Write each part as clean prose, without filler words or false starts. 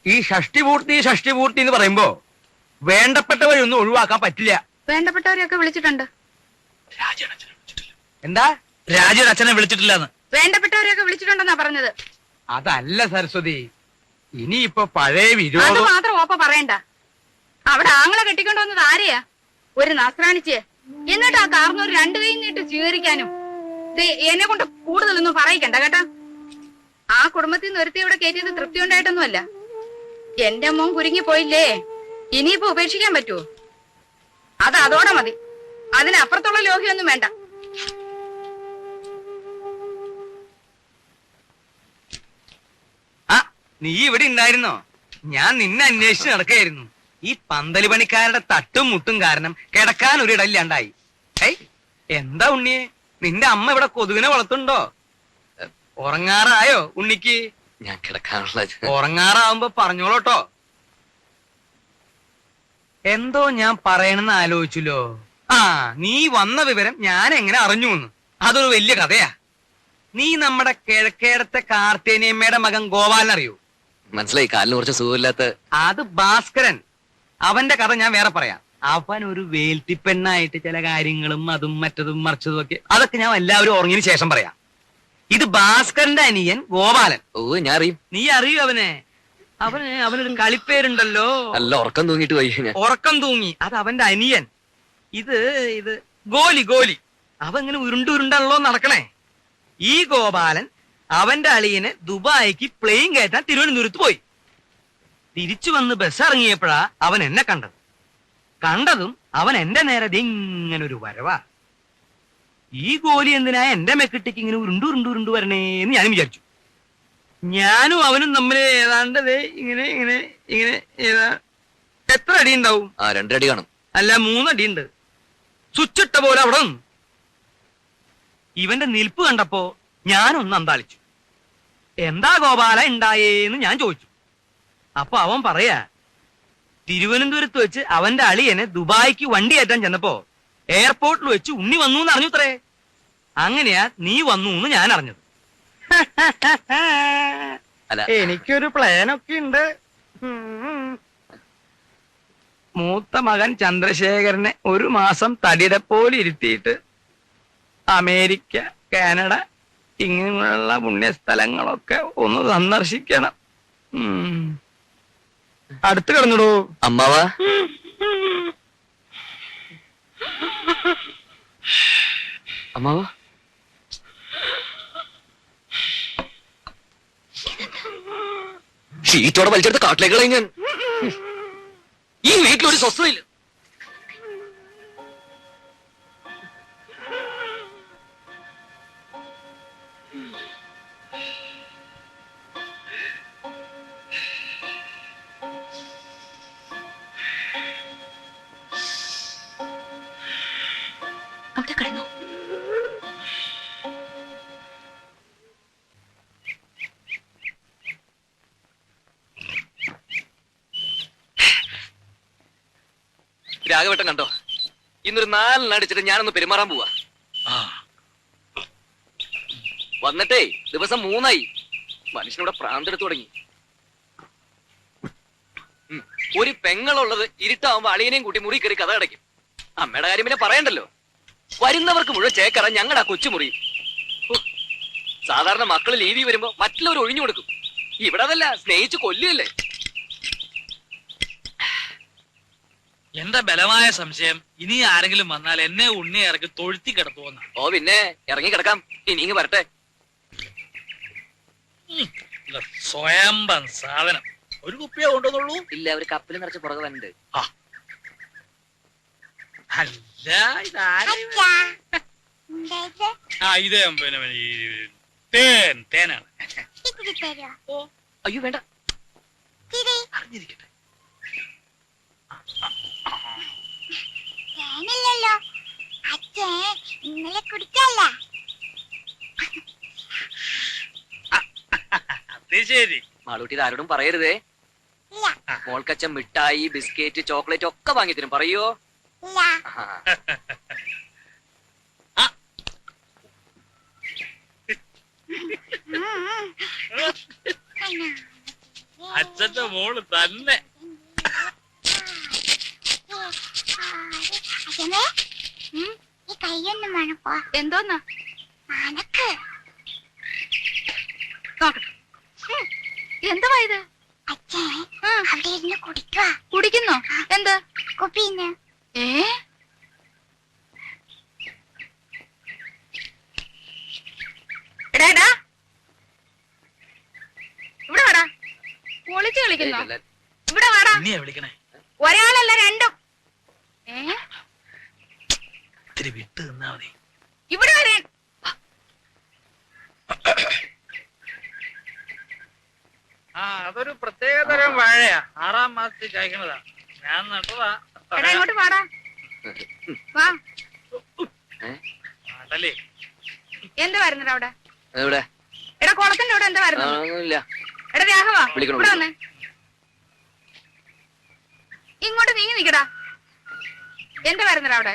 ഈ ഷഷ്ടി പൂർത്തി എന്ന് പറയുമ്പോ വേണ്ടപ്പെട്ടവരൊന്നും ഒഴിവാക്കാൻ പറ്റില്ല. വേണ്ടപ്പെട്ടവരെയൊക്കെ വിളിച്ചിട്ടുണ്ട്. എന്താ? രാജയുടെ അച്ഛനെ വിളിച്ചിട്ടില്ലെന്ന്. വേണ്ടപ്പെട്ടവരെയൊക്കെ വിളിച്ചിട്ടുണ്ടെന്നാ പറഞ്ഞത്. അതല്ല സരസ്വതി, ഇനിയിപ്പൊ പഴയ അത് വിരോധം മാത്രം ഓപ്പ പറയണ്ട. അവിടെ ആങ്ങളെ കെട്ടിക്കൊണ്ടുവന്നത് ആരെയാ? ഒരു നസ്രാണിച്ച്. എന്നിട്ട് ആ കാർന്നൂർ രണ്ടു കൈ നീട്ട് സ്വീകരിക്കാനും. എന്നെ കൊണ്ട് കൂടുതലൊന്നും പറയിക്കണ്ട കേട്ടാ. ആ കുടുംബത്തിൽ നിന്ന് ഒരുത്തി ഇവിടെ കയറ്റിയത് തൃപ്തി ഉണ്ടായിട്ടൊന്നുമല്ല. എന്റെ മോൻ കുരുങ്ങി പോയില്ലേ, ഇനിയിപ്പോ ഉപേക്ഷിക്കാൻ പറ്റുമോ? അത് അതോടെ മതി. അതിനപ്പുറത്തുള്ള ലോഹ്യൊന്നും വേണ്ട. ആ, നീ ഇവിടെ ഉണ്ടായിരുന്നോ? ഞാൻ നിന്നെ അന്വേഷിച്ച് നടക്കായിരുന്നു. ഈ പന്തല് പണിക്കാരുടെ തട്ടും മുട്ടും കാരണം കിടക്കാൻ ഒരിടയില്ലാണ്ടായി. എന്താ ഉണ്ണിയെ, നിന്റെ അമ്മ ഇവിടെ കൊതുകിനെ വളർത്തുണ്ടോ? ഉറങ്ങാറായോ ഉണ്ണിക്ക്? ഞാൻ കിടക്കാനുള്ള ഉറങ്ങാറാവുമ്പോ പറഞ്ഞോളൂട്ടോ. എന്തോ ഞാൻ പറയണെന്ന് ആലോചിച്ചല്ലോ. ആ, നീ വന്ന വിവരം ഞാൻ എങ്ങനെ അറിഞ്ഞുന്ന്? അതൊരു വലിയ കഥയാ. നീ നമ്മുടെ കിഴക്കേടത്തെ കാർത്തേനിയമ്മയുടെ മകൻ ഗോപാലൻ അറിയൂ? മനസ്സിലായി, കാലിന് കുറച്ച് സുഖമില്ലാത്ത. അത് ഭാസ്കരൻ. അവന്റെ കഥ ഞാൻ വേറെ പറയാം. അവൻ ഒരു വേൽത്തിപ്പെണ്ണായിട്ട് ചില കാര്യങ്ങളും അതും മറ്റതും മറിച്ചതും ഒക്കെ, അതൊക്കെ ഞാൻ എല്ലാവരും ഉറങ്ങിയതിനു ശേഷം പറയാം. ഇത് ഭാസ്കരന്റെ അനിയൻ ഗോപാലൻ. ഓ, ഞാൻ അറിയും. നീ അറിയൂ അവനെ? അവനൊരു കളിപ്പേരുണ്ടല്ലോ. നല്ല ഉറക്കം തൂങ്ങിട്ട് പോയി. ഉറക്കം തൂങ്ങി. അത് അവന്റെ അനിയൻ. ഇത് ഗോലി. അവ ഇങ്ങനെ ഉരുണ്ടാണല്ലോ നടക്കണേ. ഈ ഗോപാലൻ അവന്റെ അളിയനെ ദുബായിക്ക് പ്ലെയിൻ കയറ്റാൻ തിരുവനന്തപുരത്ത് പോയി. തിരിച്ചു വന്ന് ബസ് ഇറങ്ങിയപ്പോഴാ അവൻ എന്നെ കണ്ടതും അവൻ എന്റെ നേരെ ഇങ്ങനൊരു വരവാ. ഈ ഗോലി എന്തിനാ എന്റെ മെക്കിട്ടേക്ക് ഇങ്ങനെ ഉരുണ്ടു വരണേന്ന് ഞാനും വിചാരിച്ചു. ഞാനും അവനും തമ്മിൽ ഏതാണ്ട് ഇങ്ങനെ എത്ര അടി ഉണ്ടാവും? 2 അടി കാണും. അല്ല, 3 അടിയുണ്ട്. സ്വിച്ചിട്ട പോലെ അവിടെ നിന്ന്. ഇവന്റെ നിൽപ്പ് കണ്ടപ്പോ ഞാനൊന്ന് അന്താളിച്ചു. എന്താ ഗോപാല ഉണ്ടായേന്ന് ഞാൻ ചോദിച്ചു. അപ്പൊ അവൻ പറയാ, തിരുവനന്തപുരത്ത് വെച്ച് അവന്റെ അളിയനെ ദുബായിക്ക് വണ്ടി കയറ്റാൻ ചെന്നപ്പോ എയർപോർട്ടിൽ വെച്ച് ഉണ്ണി വന്നു എന്ന് അറിഞ്ഞുത്രേ. അങ്ങനെയാ നീ വന്നു എന്ന് ഞാൻ അറിഞ്ഞത്. എനിക്കൊരു പ്ലാനൊക്കെ ഉണ്ട്. മൂത്ത മകൻ ചന്ദ്രശേഖരനെ 1 മാസം തടിയടെപ്പോലെ ഇരുത്തിയിട്ട് അമേരിക്ക, കാനഡ ഇങ്ങനെയുള്ള പുണ്യസ്ഥലങ്ങളൊക്കെ ഒന്ന് സന്ദർശിക്കണം. അടുത്ത് കിടന്നിടൂ അമ്മാവാ. അമ്മാവാ, ഷീറ്റോടെ വലിച്ചെടുത്ത് കാട്ടിലേക്ക് കളയും ഞാൻ. ഈ വീട്ടിലൊരു സ്വസ്ഥതയില്ല. അവിടെ കിടന്നു. രാഘവട്ടം കണ്ടോ? ഇന്നൊരു 4 അടിച്ചിട്ട് ഞാനൊന്ന് പെരുമാറാൻ പോവാ. വന്നിട്ടേ ദിവസം 3 മനുഷ്യനോട് പ്രാന്തെടുത്തു തുടങ്ങി. ഒരു പെങ്ങളുള്ളത് ഇരുട്ടാവുമ്പോ അളിയനെയും കൂട്ടി മുറി കയറി കഥ അടയ്ക്കും. അമ്മയുടെ കാര്യം പിന്നെ പറയണ്ടല്ലോ. വരുന്നവർക്ക് മുഴുവൻ ചേക്കറ ഞങ്ങളുടെ ആ കൊച്ചുമുറി. സാധാരണ മക്കള് ലീവി വരുമ്പോ മറ്റുള്ളവർ ഒഴിഞ്ഞു കൊടുക്കും. ഇവിടെ അതല്ല, സ്നേഹിച്ച് കൊല്ലുകയല്ലേ. എന്റെ ബലമായ സംശയം, ഇനി ആരെങ്കിലും വന്നാൽ എന്നെ ഉണ്ണി ഇറക്കി തൊഴുത്തി കിടത്തുവെന്ന. ഓ പിന്നെ ഇറങ്ങി കിടക്കാം. ഇനി വരട്ടെ. സ്വയംഭം സാധനം. ഒരു കുപ്പിയെ കൊണ്ടുവന്നുള്ളൂ? ഇല്ല, ഒരു കപ്പിൽ നിറച്ച് പുറകെ വന്നിട്ട്. അല്ല, ഇതേ പിന്നെ തേനാണ്. അയ്യോ വേണ്ട, അറിഞ്ഞിരിക്കട്ടെ. തേനില്ലല്ലോ അച്ഛൻ, ഇന്നലെ കുടിച്ചല്ല. അത് ശരി. മാളൂട്ടി ഇത് ആരോടും പറയരുതേ. മോൾക്കച്ഛൻ മിഠായി, ബിസ്ക്കറ്റ്, ചോക്ലേറ്റ് ഒക്കെ വാങ്ങിത്തരും. പറയോ? അച്ഛന്റെ മോള് തന്നെ. അച്ഛനെ ഈ കൈയൊന്നും വേണപ്പോ. എന്തോന്നാ മനക്ക് നോക്കട്ടെ. എന്തുവാ ഇത്? അച്ഛൻ അവിടെ ഇരുന്ന് കുടിക്കുക. കുടിക്കുന്നോ? എന്ത് കുപ്പിന്ന്? ഏ എടാ എടാ ഇവിടെ വാടാ. ഒളിച്ചു കളിക്കുന്നോ? ഇവിടെ വാടാ. നീയാ വിളിക്കണേ? ഒരാളല്ല രണ്ടും. ഇത്തിരി വിട്ട് നിന്നാ മതി. ഇവിടെ വരാൻ. ആ, അതൊരു പ്രത്യേകതരം വാഴയാ. 6ാം മാസത്തിൽ കായ്ക്കണതാ. ഞാൻ നട്ടതാ. എടാ ഇങ്ങോട്ട് വാടാ. വാ. അതല്ലേ എന്താ വരുന്നത് അവിടെ? എവിടെ? എടാ കുളത്തിന്റെ അവിടെ എന്താ വരുന്നത്? ഒന്നുമില്ല. എടാ രാഘവാ വിളിക്കണം, ഇവിടെ വന്നേ. ഇങ്ങോട്ട് നീങ്ങി നിക്കടാ. എന്താ വരുന്നത് അവിടെ?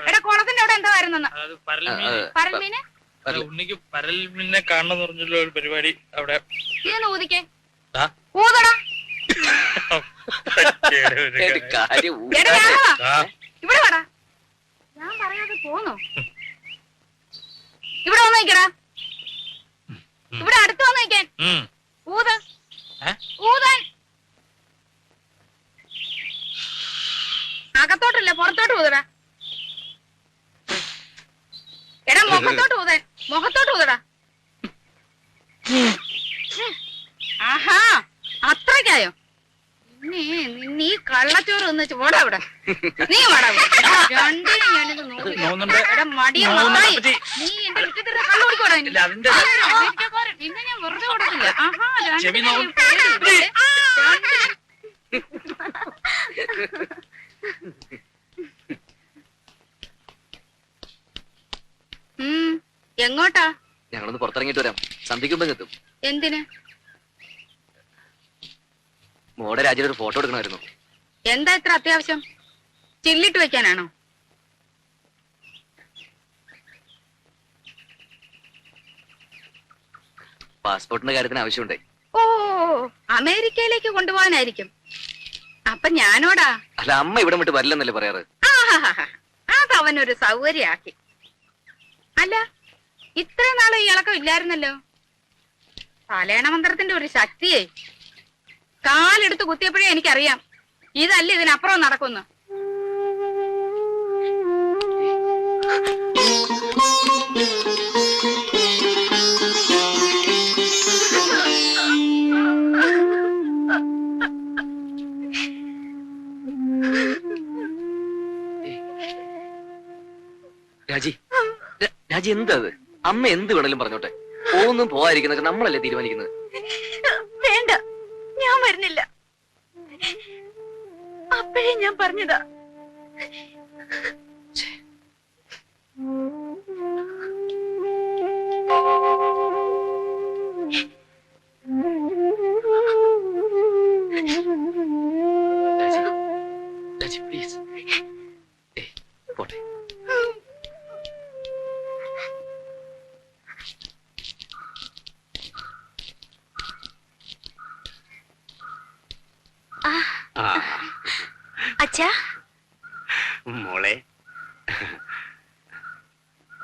എടാ കുളത്തിന്റെ അവിടെ എന്താ വരുന്നെന്ന്? അത് പരൽമീൻ. പരൽമീന്? ഉണ്ണിക്ക് പരൽമീനെ കാണണം പറഞ്ഞുള്ള ഒരു പരിപാടി അവിടെ. ഇതൊന്ന് ഊതിക്കേ. ആ? ഊതടാ. ഒരു കാര്യം എടാ രാഘവാ ആ, ഇവിടെ വാടാ. ഞാൻ പറയാതെ പോന്നോ? ഇവിടെ വന്ന് നിക്കടാ. ഇവിടെ അടുത്ത് വന്ന് നിക്കാൻ. ഉം. ഊത്. ഏ? ഊതാൻ. അകത്തോട്ടല്ല പുറത്തോട്ട് ഊതടാ. എടാ മുഖത്തോട്ട് ഊതാൻ. മുഖത്തോട്ട് ഊതടാ. ആഹാ അത്രയ്ക്കായോ? നീ കള്ളച്ചോറ് ഒന്ന് ചോടാ ഇവിടെ. നീ വാടാ ഇവിടെ. രണ്ടിനും ഞാനിത് നോക്കുന്നുണ്ട്. എടാ മടിയ മത്തായി. നീ എന്റെ മുറ്റത്തിരുന്ന് കള്ളു കുടിക്കോടാ. ഇല്ല, അതിന്റെ പിന്നെ ഞാൻ വെറുതെ കൊടുക്കില്ല. ആഹാ ചെവി രണ്ടിനും എങ്ങോട്ടാ? ഞങ്ങളൊന്ന് പുറത്തിറങ്ങിട്ട് വരാം. സന്ധിക്കുമ്പോ എത്തും. എന്തിന്? മോടെ രാജ്യത്ത് ഒരു ഫോട്ടോ എടുക്കണമായിരുന്നു. എന്താ ഇത്ര അത്യാവശ്യം? ചില്ലിട്ട് വെക്കാനാണോ? പാസ്പോർട്ടിന്റെ കാര്യത്തിന് ആവശ്യമുണ്ടേ. ഓ അമേരിക്കയിലേക്ക് കൊണ്ടുപോകാനായിരിക്കും. അപ്പൊ ഞാനോടാ? അല്ല, അമ്മ ഇവിടെ വിട്ട് വരില്ലെന്നല്ലേ പറയാറ്? ആഹാഹാ. അത് അവനൊരു സൗകര്യാക്കി. അല്ല ഇത്രയും നാളെ ഇളക്കം ഇല്ലായിരുന്നല്ലോ. തലേണ മന്ത്രത്തിന്റെ ഒരു ശക്തിയെ കാലെടുത്ത് കുത്തിയപ്പോഴേ എനിക്കറിയാം ഇതല്ല ഇതിനപ്പുറം നടക്കുന്നു. രാജി എന്താ അത്? അമ്മ എന്ത് വേണേലും പറഞ്ഞോട്ടെ. പോകുന്നും പോവാതിരിക്കുന്നൊക്കെ നമ്മളല്ലേ തീരുമാനിക്കുന്നത്. വേണ്ട, ഞാൻ വരുന്നില്ല. അപ്പോഴേ ഞാൻ പറഞ്ഞതാ. രാജി പ്ലീസ്. പോട്ടെ. അച്ഛാ. മോളെ,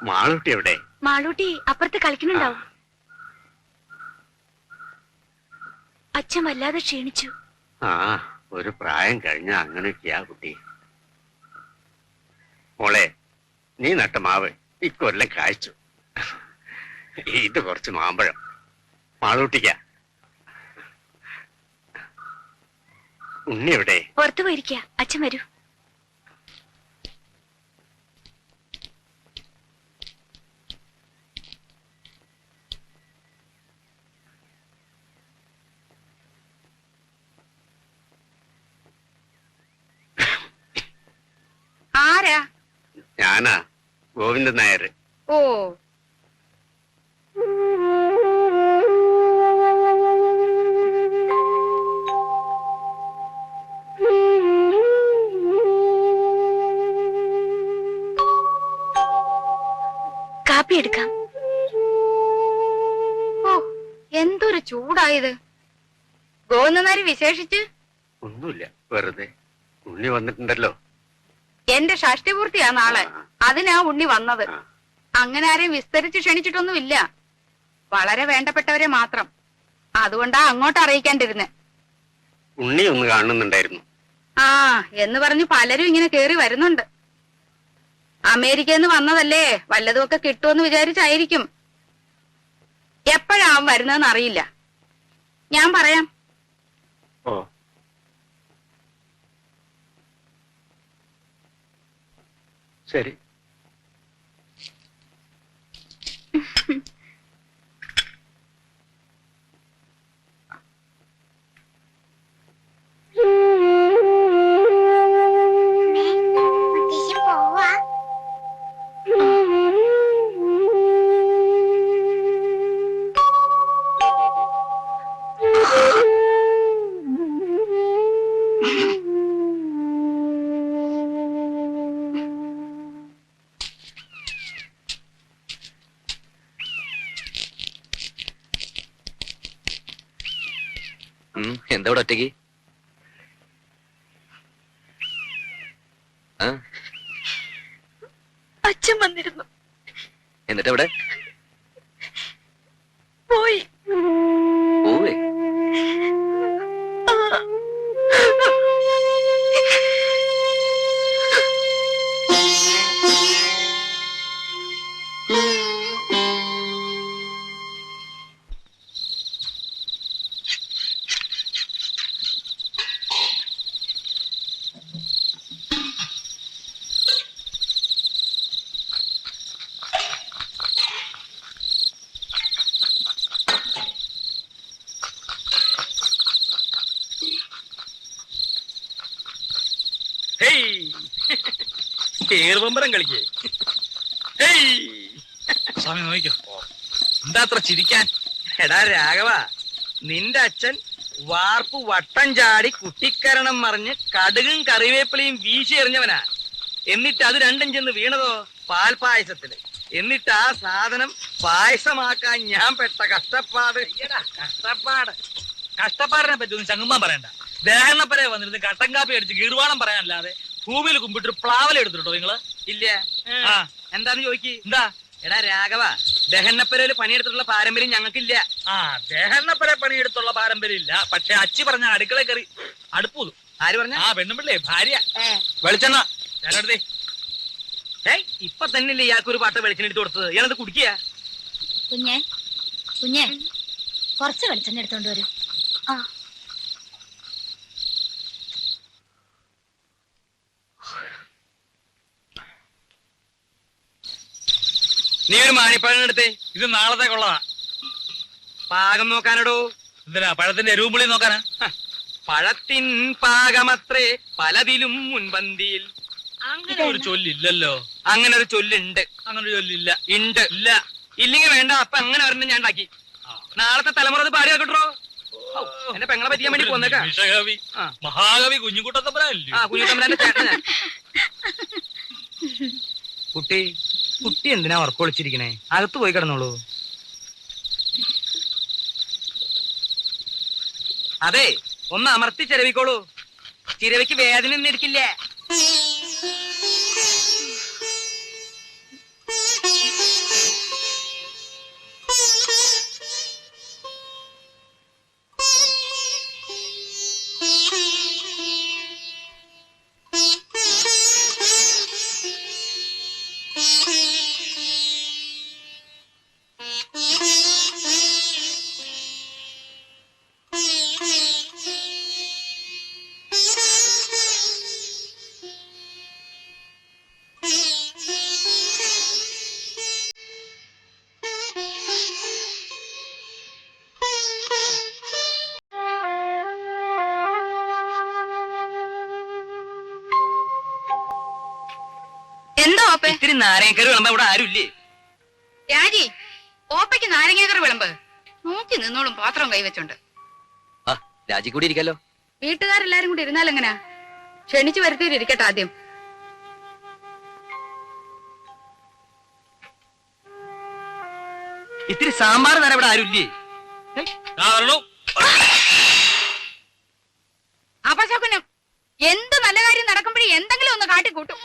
മാളൂട്ടി എവിടെ? മാളൂട്ടി അപ്പുറത്ത് കളിക്കുന്നുണ്ടാവും. അച്ഛൻ വല്ലാതെ ക്ഷീണിച്ചു. ആ, ഒരു പ്രായം കഴിഞ്ഞ അങ്ങനെയൊക്കെയാ കുട്ടി. മോളെ, നീ നട്ട മാവ് ഇക്കൊല്ലം കായ്ച്ചു. ഇത് കുറച്ച് മാമ്പഴം മാളൂട്ടിക്ക. ഉണ്ണി എവിടെ? പുറത്തു പോയിരിക്ക. അച്ഛൻ വരൂ. ആരാ? ഞാനാ, ഗോവിന്ദൻ നായർ. ഓ കാപ്പി എടുക്കാം. ഓ എന്തൊരു ചൂടായത്. ഗോന്നനാരി വിശേഷിച്ച് ഒന്നുമില്ല, വെറുതെ. ഉണ്ണി വന്നിട്ടുണ്ടല്ലോ. എന്റെ ഷഷ്ടിപൂർത്തിയാ നാളെ. അതിനാ ഉണ്ണി വന്നത്. ആ. അങ്ങനെ ആരെയും വിസ്തരിച്ച് ക്ഷണിച്ചിട്ടൊന്നുമില്ല. വളരെ വേണ്ടപ്പെട്ടവരെ മാത്രം. അതുകൊണ്ടാ അങ്ങോട്ട് അറിയിക്കാണ്ടിരുന്നെ. ഉണ്ണി ഒന്ന് കാണുന്നുണ്ടായിരുന്നു. ആ എന്ന് പറഞ്ഞു പലരും ഇങ്ങനെ കേറി വരുന്നുണ്ട്. അമേരിക്കയിൽ നിന്ന് വന്നതല്ലേ, വല്ലതുമൊക്കെ കിട്ടുമെന്ന് വിചാരിച്ചായിരിക്കും. എപ്പോഴാ അവൻ വരുന്നതെന്ന് അറിയില്ല. ഞാൻ പറയാം. ഓ, ശരി. മുത്തശ്ശി പോവാ. എന്താ ഇവിടെ ഒറ്റയ്ക്ക്? അച്ഛൻ വന്നിരുന്നു. എന്നിട്ട് എവിടെ പോയി. പോവേ? ഏറുപമ്പരം കളിക്കേ. സ്വാമി നോക്കിക്കോ. എന്താ അത്ര ചിരിക്കാൻ? എടാ രാഘവ, നിന്റെ അച്ഛൻ വാർപ്പ് വട്ടം ചാടി കുട്ടിക്കരണം മറിഞ്ഞ് കടുകും കറിവേപ്പിലയും വീശി എറിഞ്ഞവനാ. എന്നിട്ട് അത് രണ്ടും ചെന്ന് വീണതോ പാൽപായസത്തില്. എന്നിട്ട് ആ സാധനം പായസമാക്കാൻ ഞാൻ പെട്ട കഷ്ടപ്പാട്. കഷ്ടപ്പാടിനെ പറ്റി ഒന്നും ചങ്ങുമ്പാൻ പറയണ്ട. ദേഹണപ്പരെ വന്നിരുന്ന് കട്ടൻ കാപ്പി അടിച്ച് ഗീർവാണം പറയാനല്ലാതെ ഭൂമിയിൽ കുമ്പിട്ട് പ്ലാവല എടുത്തിട്ടോ നിങ്ങള്? ഇല്ല. ആ എന്താന്ന് ചോദിക്ക്. എന്താ? എടാ രാഘവ, ദഹന്നപ്പരയില് പണിയെടുത്തിട്ടുള്ള പാരമ്പര്യം ഞങ്ങൾക്കില്ല. ആ ദേഹണ്ണപ്പരെ പണിയെടുത്തുള്ള പാരമ്പര്യം ഇല്ല. പക്ഷെ അച്ചി പറഞ്ഞ അടുക്കള കയറി അടുപ്പൂതു. ആര് പറഞ്ഞ? ആ പെണ്ണുമ്പിള്ളേ ഭാര്യ. വെളിച്ചെണ്ണ ഞാനെടുത്തേ. ഇപ്പൊ തന്നെയല്ലേ ഇയാൾക്ക് ഒരു പാട്ട് വെളിച്ചെണ്ണ എടുത്ത് കൊടുത്തത്. ഇയാളത് കുടിക്കുക. കുഞ്ഞെ കുഞ്ഞെ കുറച്ച് വെളിച്ചെണ്ണ എടുത്തോണ്ട് വരൂ. ആ നീ ഒരു മാണിപ്പഴം എടുത്തേ. ഇത് നാളത്തേക്കുള്ളതാ. പാകം നോക്കാനടോ. എന്തിനാ? പഴത്തിന്റെ എരുവുമ്പുളി നോക്കാനാ? പഴത്തിൻ പാകമത്രേ പലതിലും മുൻപന്തിയിൽ. അങ്ങനെ ഒരു ചൊല്ലില്ലല്ലോ. അങ്ങനെ ഒരു ചൊല്ലുണ്ട്. അങ്ങനെ ഒരു ചൊല്ലില്ല. ഉണ്ട്. ഇല്ല. ഇല്ലെങ്കിൽ വേണ്ട. അപ്പൊ അങ്ങനെ ഒരെണ്ണം ഞാൻ ഉണ്ടാക്കി. നാളത്തെ തലമുറ അത് പാടി വെക്കട്ടോ. എന്നെ പെങ്ങളെ പറ്റിയാൻ വേണ്ടി പോന്നേക്കാ. നിമിഷകവി, ആ. മഹാകവി കുഞ്ഞുകുട്ടത്തമ്പലല്ലേ? ആ കുഞ്ഞുത്തമ്പരാന്റെ ചേട്ടൻ ഞാൻ. കുട്ടി കുട്ടി എന്തിനാ ഉറക്കൊളിച്ചിരിക്കണേ? അകത്ത് പോയി കിടന്നോളൂ. അതെ, ഒന്ന് അമർത്തി ചിരവിക്കോളൂ. ചിരവിക്ക് വേദന ഒന്നും എടുക്കില്ല. എന്താ ഓപ്പേ? ഇത്തിരി നാരങ്ങക്കറി വിളമ്പോ ഇവിടെ ആരുമില്ലേ? രാജി, ഓപ്പയ്ക്ക് നാരങ്ങേക്കറി വിളമ്പ്. നോക്കി നിന്നോളും പാത്രം കൈവച്ചോണ്ട്. ആ രാജി കൂടി ഇരിക്കാലോ. വീട്ടുകാരെല്ലാരും കൂടി ഇരുന്നാൽ എങ്ങനാ? ക്ഷണിച്ചു വരുത്തിയിട്ടിരിക്കട്ടെ ആദ്യം. ഇത്തിരി സാമ്പാർ തരാൻ ഇവിടെ ആരുമില്ലേ? കൂട്ടും.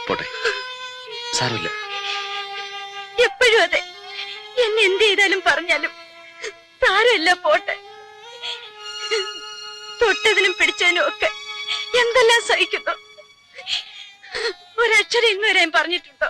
പോട്ടെ, സാരമില്ല. എപ്പോഴും അതെ, എന്നെ എന്ത് ചെയ്താലും പറഞ്ഞാലും സാരമില്ല, പോട്ടെ. തൊട്ടതിനും പിടിച്ചതിനും ഒക്കെ എന്തെല്ലാം സഹിക്കുന്നു. ഒരക്ഷരം ഇന്നുവരെ പറഞ്ഞിട്ടുണ്ടോ?